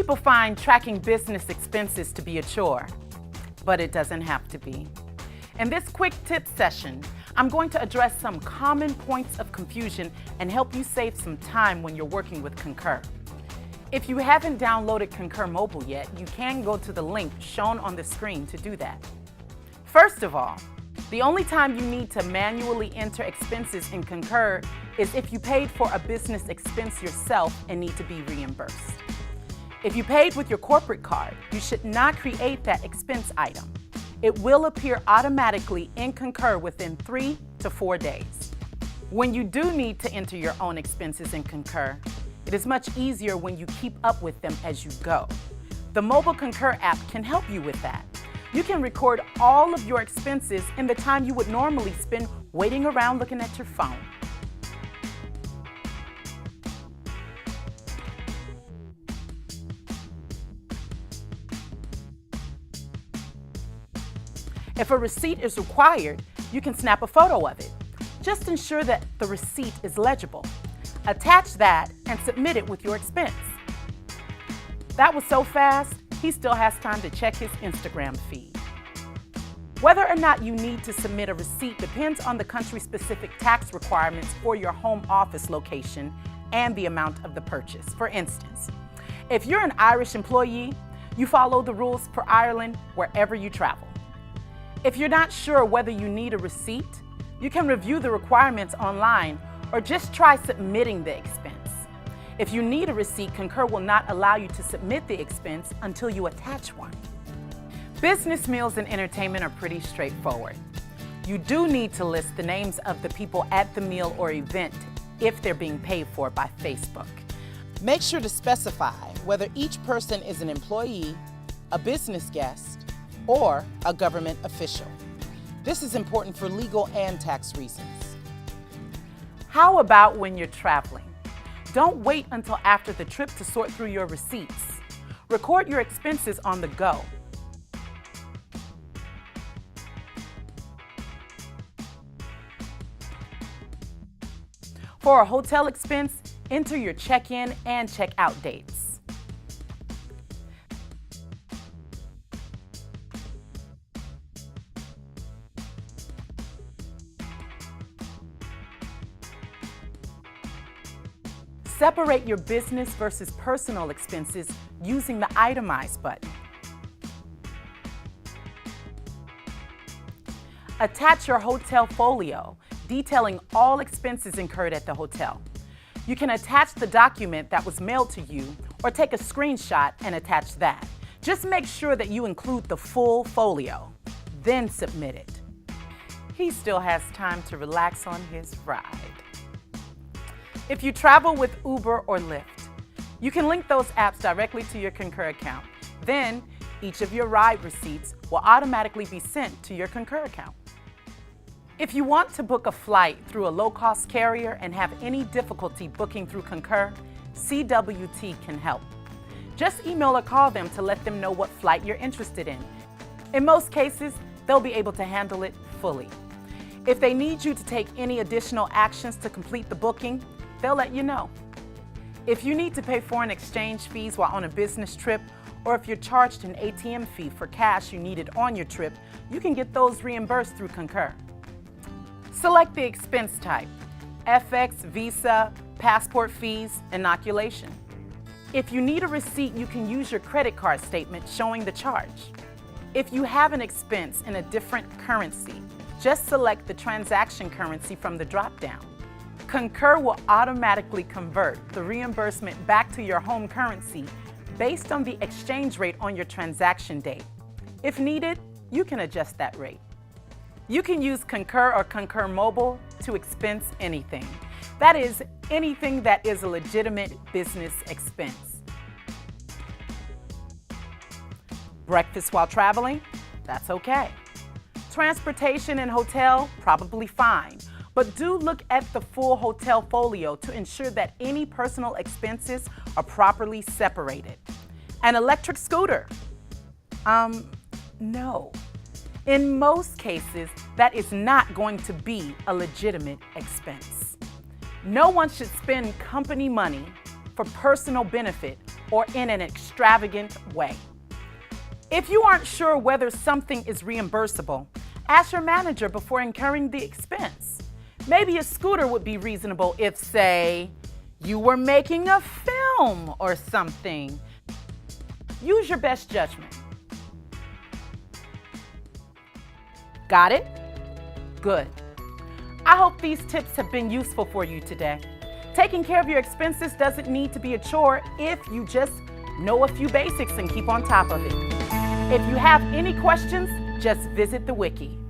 people find tracking business expenses to be a chore, but it doesn't have to be. In this quick tip session, I'm going to address some common points of confusion and help you save some time when you're working with Concur. If you haven't downloaded Concur Mobile yet, you can go to the link shown on the screen to do that. First of all, the only time you need to manually enter expenses in Concur is if you paid for a business expense yourself and need to be reimbursed. If you paid with your corporate card, you should not create that expense item. It will appear automatically in Concur within 3 to 4 days. When you do need to enter your own expenses in Concur, it is much easier when you keep up with them as you go. The mobile Concur app can help you with that. You can record all of your expenses in the time you would normally spend waiting around looking at your phone. If a receipt is required, you can snap a photo of it. Just ensure that the receipt is legible. Attach that and submit it with your expense. That was so fast, he still has time to check his Instagram feed. Whether or not you need to submit a receipt depends on the country-specific tax requirements for your home office location and the amount of the purchase. For instance, if you're an Irish employee, you follow the rules for Ireland wherever you travel. If you're not sure whether you need a receipt, you can review the requirements online or just try submitting the expense. If you need a receipt, Concur will not allow you to submit the expense until you attach one. Business meals and entertainment are pretty straightforward. You do need to list the names of the people at the meal or event if they're being paid for by Facebook. Make sure to specify whether each person is an employee, a business guest, or a government official. This is important for legal and tax reasons. How about when you're traveling? Don't wait until after the trip to sort through your receipts. Record your expenses on the go. For a hotel expense, enter your check-in and check-out dates. Separate your business versus personal expenses using the Itemize button. Attach your hotel folio, detailing all expenses incurred at the hotel. You can attach the document that was mailed to you or take a screenshot and attach that. Just make sure that you include the full folio, then submit it. He still has time to relax on his ride. If you travel with Uber or Lyft, you can link those apps directly to your Concur account. Then, each of your ride receipts will automatically be sent to your Concur account. If you want to book a flight through a low-cost carrier and have any difficulty booking through Concur, CWT can help. Just email or call them to let them know what flight you're interested in. In most cases, they'll be able to handle it fully. If they need you to take any additional actions to complete the booking, they'll let you know. If you need to pay foreign exchange fees while on a business trip, or if you're charged an ATM fee for cash you needed on your trip, you can get those reimbursed through Concur. Select the expense type: FX, Visa, passport fees, inoculation. If you need a receipt, you can use your credit card statement showing the charge. If you have an expense in a different currency, just select the transaction currency from the drop-down. Concur will automatically convert the reimbursement back to your home currency based on the exchange rate on your transaction date. If needed, you can adjust that rate. You can use Concur or Concur Mobile to expense anything. That is, anything that is a legitimate business expense. Breakfast while traveling? That's okay. Transportation and hotel? Probably fine. But do look at the full hotel folio to ensure that any personal expenses are properly separated. An electric scooter? No. In most cases, that is not going to be a legitimate expense. No one should spend company money for personal benefit or in an extravagant way. If you aren't sure whether something is reimbursable, ask your manager before incurring the expense. Maybe a scooter would be reasonable if, say, you were making a film or something. Use your best judgment. Got it? Good. I hope these tips have been useful for you today. Taking care of your expenses doesn't need to be a chore if you just know a few basics and keep on top of it. If you have any questions, just visit the wiki.